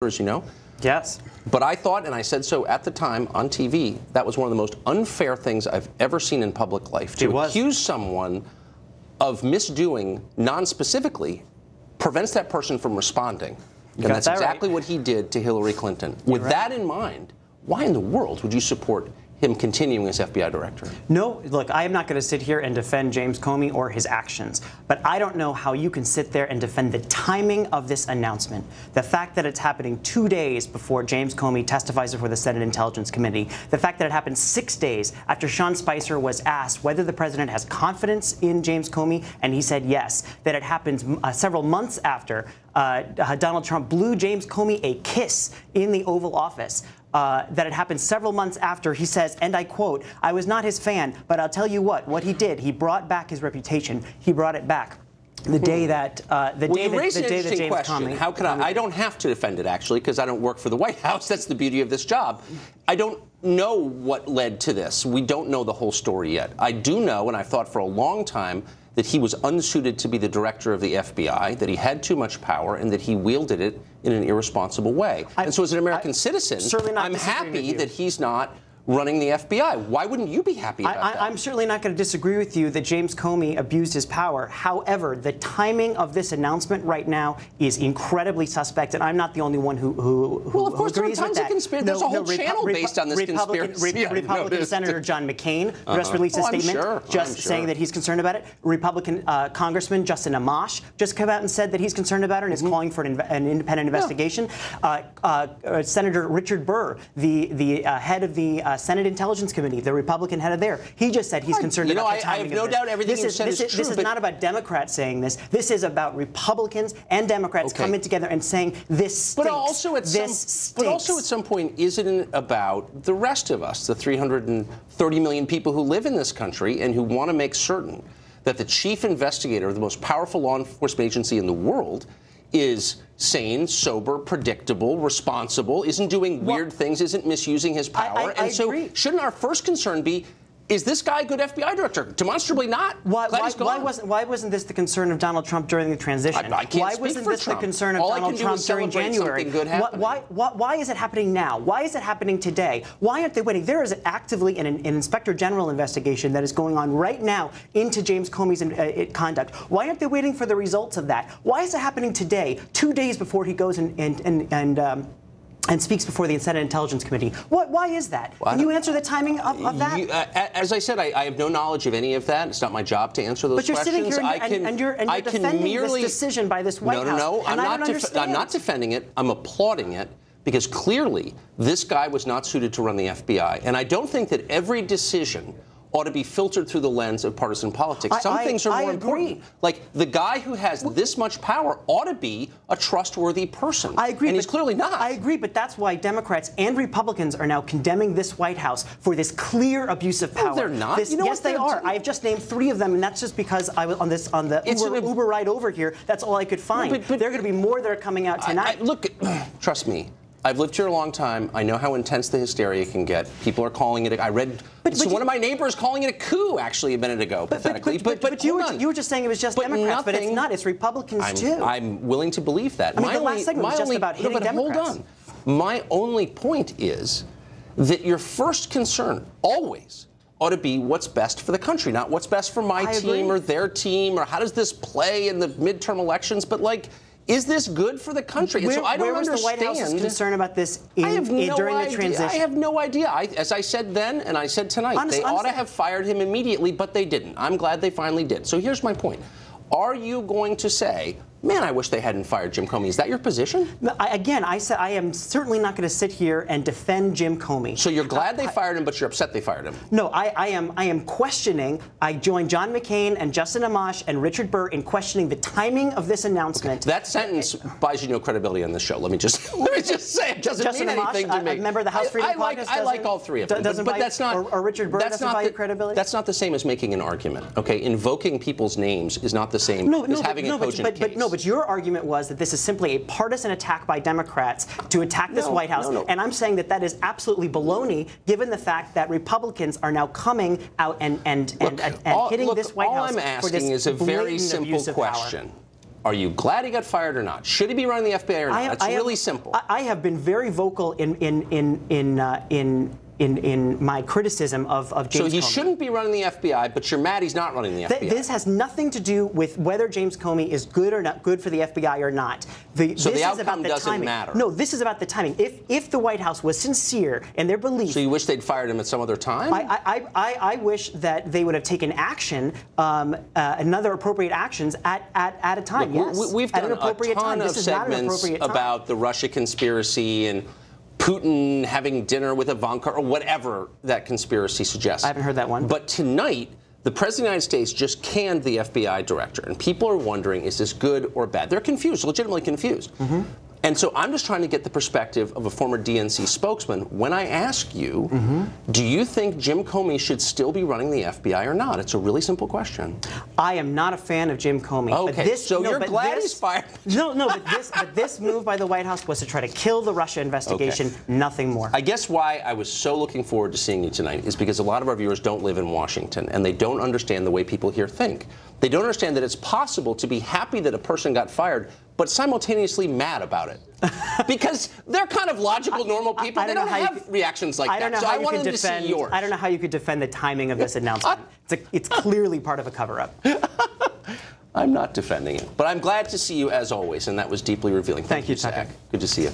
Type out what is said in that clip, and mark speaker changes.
Speaker 1: as you know.
Speaker 2: Yes.
Speaker 1: But I thought, and I said so at the time on TV, that was one of the most unfair things I've ever seen in public life. To accuse someone of misdoing non-specifically prevents that person from responding. And that's exactly what he did to Hillary Clinton. With that in mind, why in the world would you support him continuing as FBI director?
Speaker 2: No, look, I am not going to sit here and defend James Comey or his actions, but I don't know how you can sit there and defend the timing of this announcement. The fact that it's happening 2 days before James Comey testifies before the Senate Intelligence Committee, the fact that it happened 6 days after Sean Spicer was asked whether the president has confidence in James Comey, and he said yes, that it happens several months after Donald Trump blew James Comey a kiss in the Oval Office. That it happened several months after. He says, and I quote, "I was not his fan, but I'll tell you what he did. He brought back his reputation. He brought it back." The day that James Comey.
Speaker 1: How can I don't have to defend it, actually, because I don't work for the White House. That's the beauty of this job. I don't know what led to this. We don't know the whole story yet. I do know, and I've thought for a long time, that he was unsuited to be the director of the FBI, that he had too much power, and that he wielded it in an irresponsible way. And so as an American citizen, I'm happy that he's not running the FBI. Why wouldn't you be happy about that?
Speaker 2: I'm certainly not going to disagree with you that James Comey abused his power. However, the timing of this announcement right now is incredibly suspect, and I'm not the only one who
Speaker 1: well, of course,
Speaker 2: agrees
Speaker 1: there are tons
Speaker 2: with that.
Speaker 1: of conspiracy. There's a whole channel based on this conspiracy.
Speaker 2: Republican Senator John McCain just released a statement saying that he's concerned about it. Republican Congressman Justin Amash just came out and said that he's concerned about it and is calling for an independent investigation. Senator Richard Burr, the head of the Senate Intelligence Committee, the Republican head of there, he just said he's concerned about the timing of this.
Speaker 1: I have no doubt everything you said is true.
Speaker 2: This is not about Democrats saying this. This is about Republicans and Democrats coming together and saying this stinks.
Speaker 1: But also at some point, isn't it about the rest of us, the 330 million people who live in this country and who want to make certain that the chief investigator of the most powerful law enforcement agency in the world is sane, sober, predictable, responsible, isn't doing weird things, isn't misusing his power.
Speaker 2: I agree.
Speaker 1: Shouldn't our first concern be, is this guy a good FBI director? Demonstrably not.
Speaker 2: Why wasn't this the concern of Donald Trump during the transition?
Speaker 1: I can't
Speaker 2: why
Speaker 1: speak
Speaker 2: wasn't
Speaker 1: for
Speaker 2: this
Speaker 1: Trump.
Speaker 2: the concern of Donald Trump during January? Why is it happening now? Why is it happening today? Why aren't they waiting? There is actively an Inspector General investigation that is going on right now into James Comey's conduct. Why aren't they waiting for the results of that? Why is it happening today, 2 days before he goes and speaks before the Senate Intelligence Committee? Why is that? Can you answer the timing of that?
Speaker 1: As I said, I have no knowledge of any of that. It's not my job to answer those questions.
Speaker 2: But you're sitting here and you're defending this decision by this White House.
Speaker 1: No. I'm not defending it. I'm applauding it because clearly this guy was not suited to run the FBI. And I don't think that every decision ought to be filtered through the lens of partisan politics. Some things are more important. Like, the guy who has this much power ought to be a trustworthy person.
Speaker 2: I agree.
Speaker 1: And he's clearly not.
Speaker 2: I agree, but that's why Democrats and Republicans are now condemning this White House for this clear abuse of power.
Speaker 1: No, they're not.
Speaker 2: Yes, they are. I've just named 3 of them, and that's just because I was on the Uber ride over here. That's all I could find. But there are going to be more that are coming out tonight.
Speaker 1: Look, trust me. I've lived here a long time. I know how intense the hysteria can get. People are calling it. One of my neighbors calling it a coup, actually, a minute ago, pathetically.
Speaker 2: But you were just saying it was just Democrats, but it's not. It's Republicans too.
Speaker 1: I'm willing to believe that.
Speaker 2: I mean, the last segment was just about hitting Democrats.
Speaker 1: Hold on. My only point is that your first concern always ought to be what's best for the country, not what's best for my team or their team, or how does this play in the midterm elections, but is this good for the country?
Speaker 2: Where was the White House's concern about this during the transition?
Speaker 1: I have no idea. As I said then and I said tonight, they ought to have fired him immediately, but they didn't. I'm glad they finally did. So here's my point. Are you going to say, man, I wish they hadn't fired Jim Comey? Is that your position?
Speaker 2: I said I am certainly not going to sit here and defend Jim Comey.
Speaker 1: So you're glad they fired him, but you're upset they fired him?
Speaker 2: No, I am questioning. I joined John McCain and Justin Amash and Richard Burr in questioning the timing of this announcement.
Speaker 1: Okay. That sentence buys you no credibility on this show. Let me just say it doesn't
Speaker 2: Justin
Speaker 1: mean
Speaker 2: Amash,
Speaker 1: anything to me.
Speaker 2: A member of the House Freedom Caucus.
Speaker 1: I like all 3 of them, but that's not.
Speaker 2: Or Richard Burr doesn't buy your credibility.
Speaker 1: That's not the same as making an argument. Okay, invoking people's names is not the same as having a cogent case.
Speaker 2: But your argument was that this is simply a partisan attack by Democrats to attack this White House. And I'm saying that is absolutely baloney, given the fact that Republicans are now coming out and hitting this White House for this
Speaker 1: all I'm asking is a very simple question. Are you glad he got fired or not? Should he be running the FBI or not? It's really simple.
Speaker 2: I have been very vocal in my criticism of James Comey.
Speaker 1: So he shouldn't be running the FBI, but you're mad he's not running the FBI.
Speaker 2: This has nothing to do with whether James Comey is good or not good for the FBI or not.
Speaker 1: So the outcome doesn't matter.
Speaker 2: No, this is about the timing. If the White House was sincere in their belief.
Speaker 1: So you wish they'd fired him at some other time?
Speaker 2: I wish that they would have taken action, another appropriate actions at a time.
Speaker 1: Look,
Speaker 2: yes,
Speaker 1: we've done a ton of segments about the Russia conspiracy and Putin having dinner with Ivanka or whatever that conspiracy suggests.
Speaker 2: I haven't heard that one.
Speaker 1: But tonight, the President of the United States just canned the FBI director, and people are wondering, is this good or bad? They're confused, legitimately confused. Mm-hmm. And so I'm just trying to get the perspective of a former DNC spokesman. When I ask you, do you think Jim Comey should still be running the FBI or not? It's a really simple question.
Speaker 2: I am not a fan of Jim Comey.
Speaker 1: Okay, so you're glad he's fired?
Speaker 2: No, but this move by the White House was to try to kill the Russia investigation, nothing more.
Speaker 1: I guess why I was so looking forward to seeing you tonight is because a lot of our viewers don't live in Washington, and they don't understand the way people here think. They don't understand that it's possible to be happy that a person got fired, but simultaneously mad about it. Because they're kind of logical, normal people. They don't have reactions like that. So I wanted to see yours.
Speaker 2: I don't know how you could defend the timing of this announcement. It's clearly part of a cover-up.
Speaker 1: I'm not defending it. But I'm glad to see you, as always, and that was deeply revealing.
Speaker 2: Thank you, Tucker.
Speaker 1: Good to see you.